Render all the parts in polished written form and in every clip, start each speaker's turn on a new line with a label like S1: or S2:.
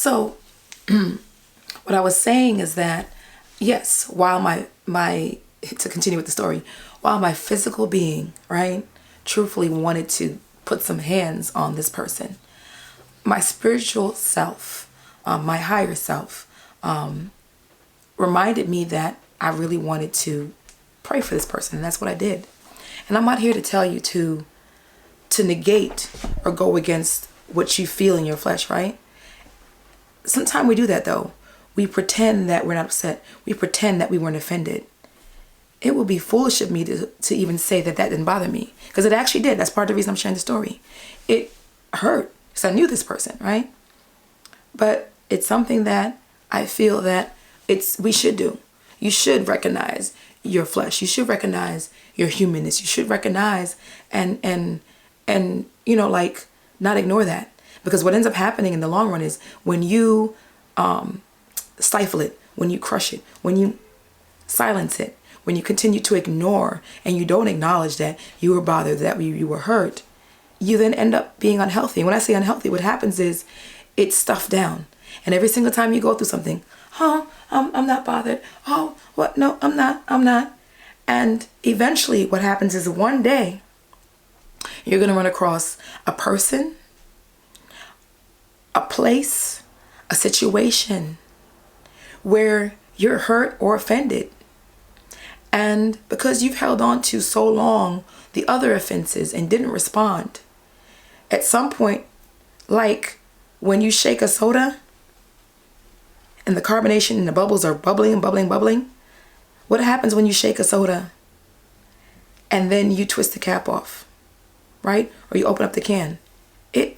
S1: So what I was saying is that, yes, while my to continue with the story, while my physical being, right, truthfully wanted to put some hands on this person, my spiritual self, my higher self, reminded me that I really wanted to pray for this person, and that's what I did. And I'm not here to tell you to negate or go against what you feel in your flesh, right? Sometimes we do that though. We pretend that we're not upset. We pretend that we weren't offended. It would be foolish of me to even say that didn't bother me, because it actually did. That's part of the reason I'm sharing the story. It hurt because I knew this person, right? But it's something that I feel that we should do. You should recognize your flesh. You should recognize your humanness. You should recognize and like not ignore that. Because what ends up happening in the long run is when you stifle it, when you crush it, when you silence it, when you continue to ignore and you don't acknowledge that you were bothered, that you were hurt, you then end up being unhealthy. And when I say unhealthy, what happens is it's stuffed down. And every single time you go through something, I'm not bothered. Oh, what? No, I'm not. And eventually what happens is one day you're going to run across a person, a place, a situation where you're hurt or offended. And because you've held on to so long the other offenses and didn't respond, at some point, like when you shake a soda and the carbonation and the bubbles are bubbling, what happens when you shake a soda and then you twist the cap off, right? Or you open up the can? It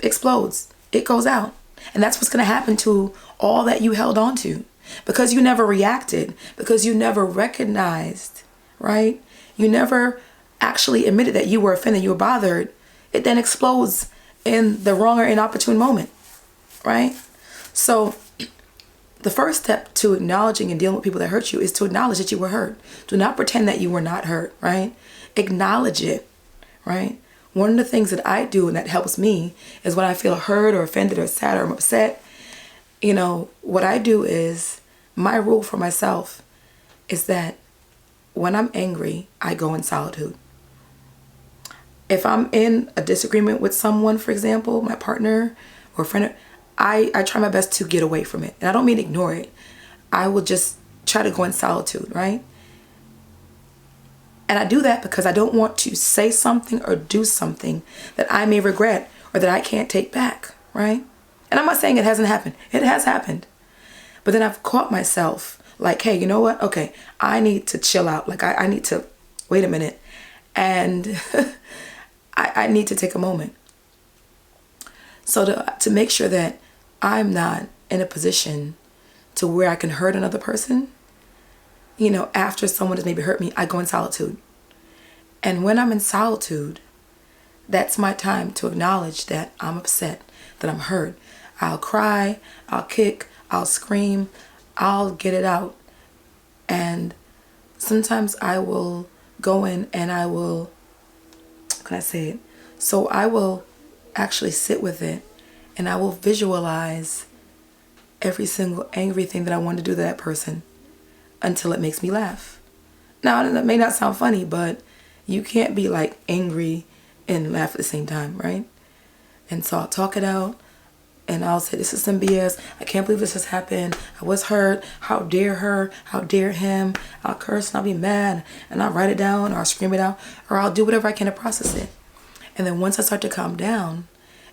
S1: explodes. It goes out. And that's what's going to happen to all that you held on to. Because you never reacted, because you never recognized, right? You never actually admitted that you were offended, you were bothered. It then explodes in the wrong or inopportune moment, right? So the first step to acknowledging and dealing with people that hurt you is to acknowledge that you were hurt. Do not pretend that you were not hurt, right? Acknowledge it, right? One of the things that I do and that helps me is when I feel hurt or offended or sad or I'm upset, what I do is, my rule for myself is that when I'm angry, I go in solitude. If I'm in a disagreement with someone, for example, my partner or a friend, I try my best to get away from it. And I don't mean ignore it. I will just try to go in solitude, right? And I do that because I don't want to say something or do something that I may regret or that I can't take back, right? And I'm not saying it hasn't happened. It has happened. But then I've caught myself like, hey, you know what? Okay, I need to chill out. Like I need to wait a minute. And I need to take a moment. So to make sure that I'm not in a position to where I can hurt another person, after someone has maybe hurt me, I go in solitude. And when I'm in solitude, that's my time to acknowledge that I'm upset, that I'm hurt. I'll cry, I'll kick, I'll scream, I'll get it out. And sometimes I will go in and I will, how can I say it? So I will actually sit with it and I will visualize every single angry thing that I want to do to that person until it makes me laugh. Now, that may not sound funny, but you can't be like angry and laugh at the same time, right? And so I'll talk it out. And I'll say, this is some BS. I can't believe this has happened. I was hurt. How dare her? How dare him? I'll curse and I'll be mad. And I'll write it down or I'll scream it out. Or I'll do whatever I can to process it. And then once I start to calm down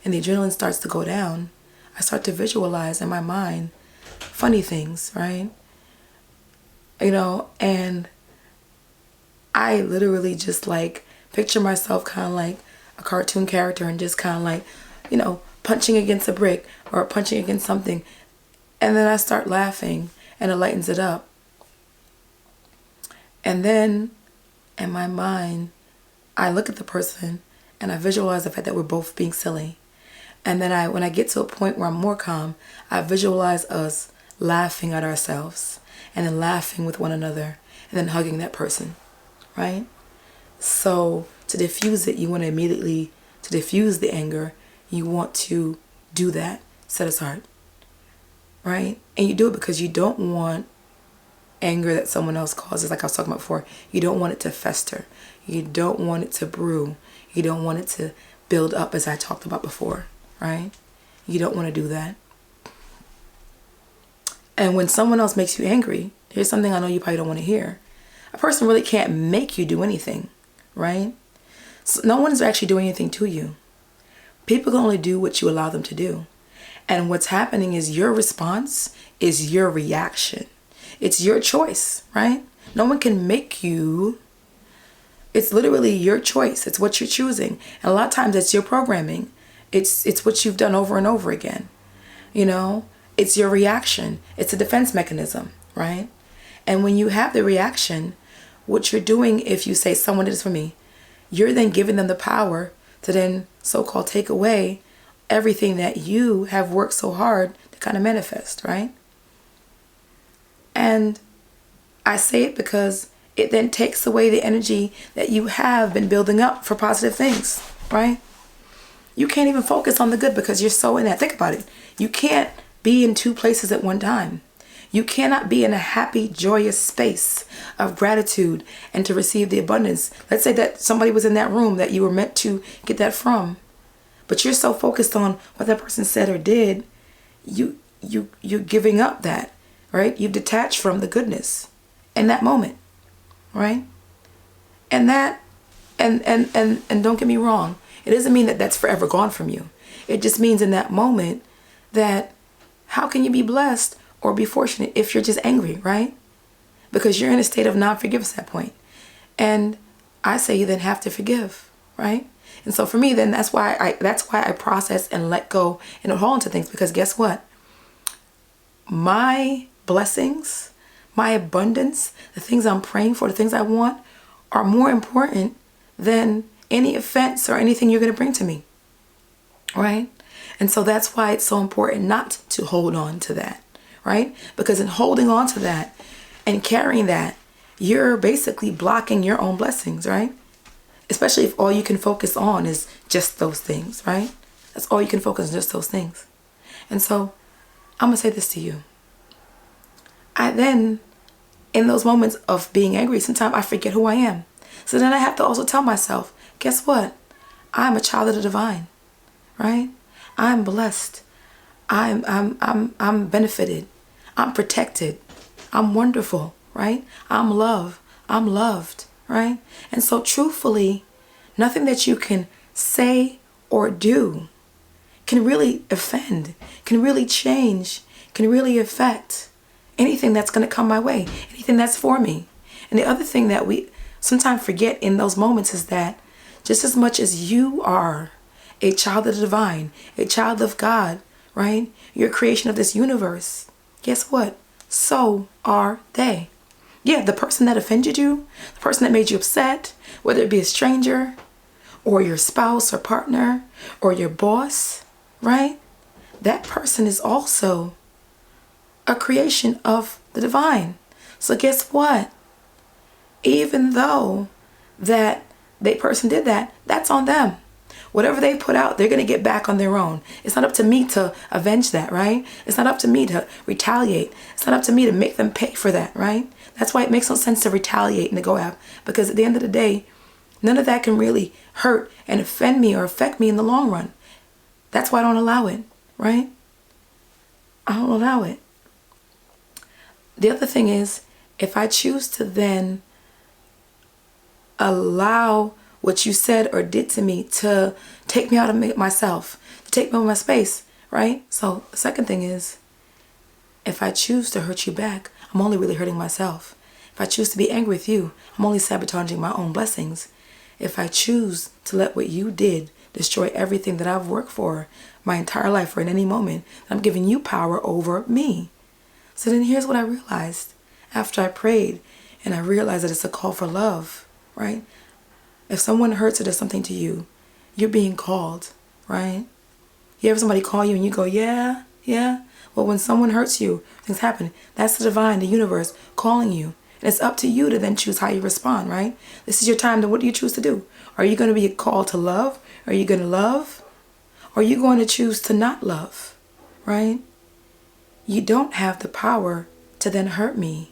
S1: and the adrenaline starts to go down, I start to visualize in my mind funny things, right? And I literally just like picture myself kind of like a cartoon character and just kind of like, punching against a brick or punching against something. And then I start laughing and it lightens it up. And then in my mind, I look at the person and I visualize the fact that we're both being silly. And then when I get to a point where I'm more calm, I visualize us laughing at ourselves and then laughing with one another and then hugging that person, right? So to diffuse it, you want to immediately, to diffuse the anger, you want to do that, set aside. right? And you do it because you don't want anger that someone else causes, like I was talking about before. You don't want it to fester. You don't want it to brew. You don't want it to build up, as I talked about before, right? You don't want to do that. And when someone else makes you angry, here's something I know you probably don't want to hear. A person really can't make you do anything, right? So no one's actually doing anything to you. People can only do what you allow them to do. And what's happening is your response is your reaction. It's your choice, right? No one can make you. It's literally your choice. It's what you're choosing. And a lot of times it's your programming. It's what you've done over and over again. You know, it's your reaction. It's a defense mechanism, right? And when you have the reaction, what you're doing, if you say someone did this for me, you're then giving them the power to then so-called take away everything that you have worked so hard to kind of manifest, right? And I say it because it then takes away the energy that you have been building up for positive things, right? You can't even focus on the good because you're so in that. Think about it. You can't be in two places at one time. You cannot be in a happy, joyous space of gratitude and to receive the abundance. Let's say that somebody was in that room that you were meant to get that from, but you're so focused on what that person said or did, you're giving up that, right? You've detached from the goodness in that moment, right? And that, and don't get me wrong, it doesn't mean that that's forever gone from you. It just means in that moment that how can you be blessed or be fortunate if you're just angry, right? Because you're in a state of non-forgiveness at that point. And I say you then have to forgive, right? And so for me, then that's why I process and let go and hold on to things, because guess what? My blessings, my abundance, the things I'm praying for, the things I want are more important than any offense or anything you're going to bring to me, right? And so that's why it's so important not to hold on to that, right? Because in holding on to that and carrying that, you're basically blocking your own blessings, right? Especially if all you can focus on is just those things, right? That's all you can focus on, just those things. And so I'm going to say this to you. I then, in those moments of being angry, sometimes I forget who I am. So then I have to also tell myself, guess what? I'm a child of the divine, right? I'm blessed. I'm benefited. I'm protected. I'm wonderful, right? I'm loved, right? And so truthfully, nothing that you can say or do can really offend, can really change, can really affect anything that's going to come my way, anything that's for me. And the other thing that we sometimes forget in those moments is that just as much as you are a child of the divine, a child of God, right? You're a creation of this universe. Guess what? So are they. Yeah, the person that offended you, the person that made you upset, whether it be a stranger or your spouse or partner or your boss, right? That person is also a creation of the divine. So guess what? Even though that person did that, that's on them. Whatever they put out, they're going to get back on their own. It's not up to me to avenge that, right? It's not up to me to retaliate. It's not up to me to make them pay for that, right? That's why it makes no sense to retaliate and to go out. Because at the end of the day, none of that can really hurt and offend me or affect me in the long run. That's why I don't allow it, right? I don't allow it. The other thing is, if I choose to then allow what you said or did to me to take me out of myself, to take me out of my space, right? So the second thing is, if I choose to hurt you back, I'm only really hurting myself. If I choose to be angry with you, I'm only sabotaging my own blessings. If I choose to let what you did destroy everything that I've worked for my entire life or in any moment, I'm giving you power over me. So then here's what I realized after I prayed and I realized that it's a call for love, right? If someone hurts or does something to you, you're being called, right? You ever somebody call you and you go, yeah? Well, when someone hurts you, things happen. That's the divine, the universe calling you. And it's up to you to then choose how you respond, right? This is your time. Then what do you choose to do? Are you going to be called to love? Are you going to love? Or are you going to choose to not love, right? You don't have the power to then hurt me,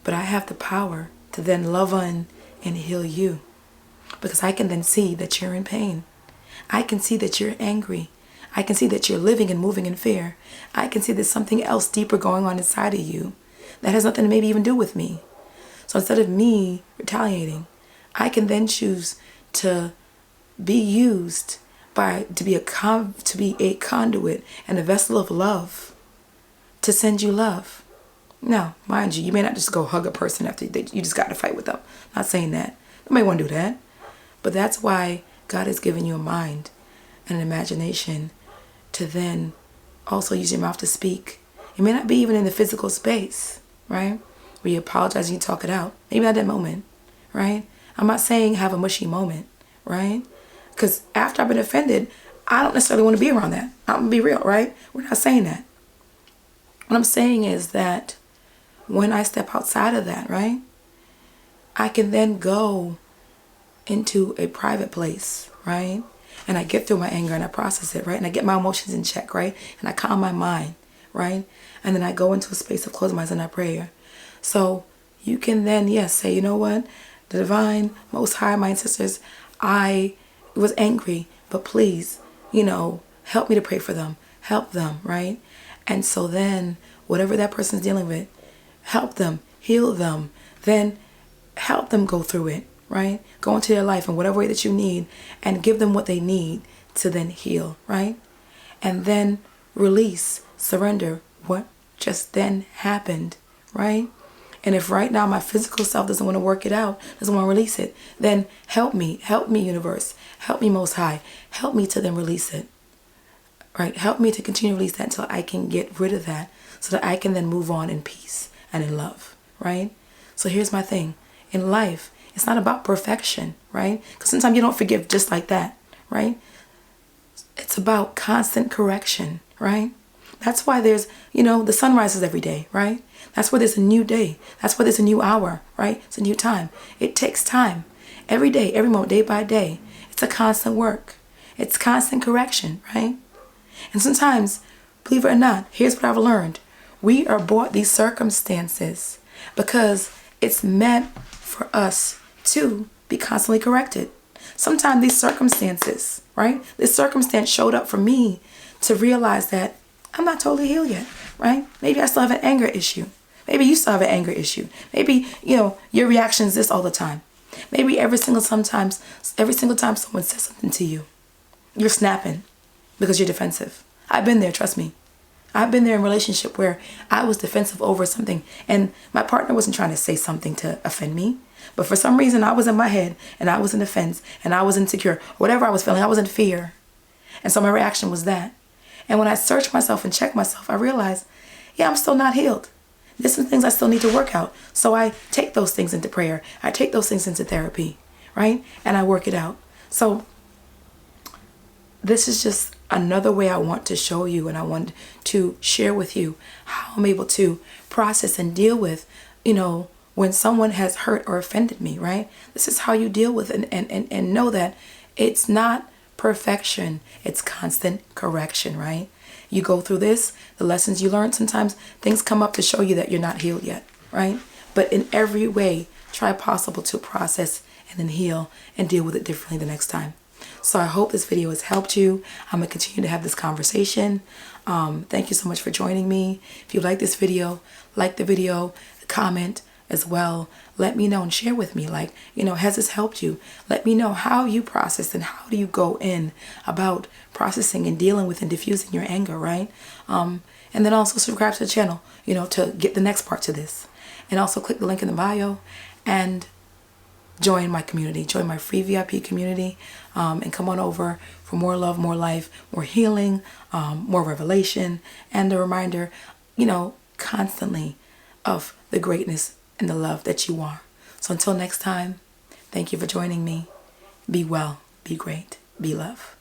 S1: but I have the power to then love on and heal you. Because I can then see that you're in pain. I can see that you're angry. I can see that you're living and moving in fear. I can see there's something else deeper going on inside of you that has nothing to maybe even do with me. So instead of me retaliating, I can then choose to be used to be a conduit and a vessel of love to send you love. Now, mind you, you may not just go hug a person after you just got to fight with them. I'm not saying that. Nobody want to do that. But that's why God has given you a mind and an imagination to then also use your mouth to speak. It may not be even in the physical space, right? Where you apologize and you talk it out. Maybe not that moment, right? I'm not saying have a mushy moment, right? Because after I've been offended, I don't necessarily want to be around that. I'm going to be real, right? We're not saying that. What I'm saying is that when I step outside of that, right, I can then go into a private place, right? And I get through my anger and I process it, right? And I get my emotions in check, right? And I calm my mind, right? And then I go into a space of closing my eyes and I pray. So you can then, yes, say, you know what? The divine, most high, my ancestors, I was angry, but please, help me to pray for them. Help them, right? And so then whatever that person's dealing with, help them, heal them, then help them go through it, right? Go into their life in whatever way that you need and give them what they need to then heal, right? And then release, surrender what just then happened, right? And if right now my physical self doesn't want to work it out, doesn't want to release it, then help me, universe, help me, most high, help me to then release it, right? Help me to continue to release that until I can get rid of that so that I can then move on in peace and in love, right? So here's my thing. In life, it's not about perfection, right? Because sometimes you don't forgive just like that, right? It's about constant correction, right? That's why there's, the sun rises every day, right? That's why there's a new day. That's why there's a new hour, right? It's a new time. It takes time. Every day, every moment, day by day. It's a constant work. It's constant correction, right? And sometimes, believe it or not, here's what I've learned. We are brought these circumstances because it's meant for us to be constantly corrected. Sometimes these circumstances, right? This circumstance showed up for me to realize that I'm not totally healed yet, right? Maybe I still have an anger issue. Maybe you still have an anger issue. Maybe, your reaction is this all the time. Maybe every single time someone says something to you, you're snapping because you're defensive. I've been there, trust me. I've been there in a relationship where I was defensive over something and my partner wasn't trying to say something to offend me. But for some reason, I was in my head and I was in defense and I was insecure. Whatever I was feeling, I was in fear. And so my reaction was that. And when I searched myself and checked myself, I realized, I'm still not healed. There's some things I still need to work out. So I take those things into prayer. I take those things into therapy, right? And I work it out. So this is just another way I want to show you and I want to share with you how I'm able to process and deal with, when someone has hurt or offended me, right? This is how you deal with it and know that it's not perfection. It's constant correction, right? You go through this, the lessons you learn, sometimes things come up to show you that you're not healed yet, right? But in every way, try possible to process and then heal and deal with it differently the next time. So I hope this video has helped you. I'm going to continue to have this conversation. Thank you so much for joining me. If you like this video, like the video, comment as well. Let me know and share with me, has this helped you? Let me know how you process and how do you go in about processing and dealing with and diffusing your anger, right? And then also subscribe to the channel, to get the next part to this. And also click the link in the bio and join my community, join my free VIP community, and come on over for more love, more life, more healing, more revelation, and a reminder, constantly of the greatness and the love that you are. So until next time, thank you for joining me. Be well, be great, be love.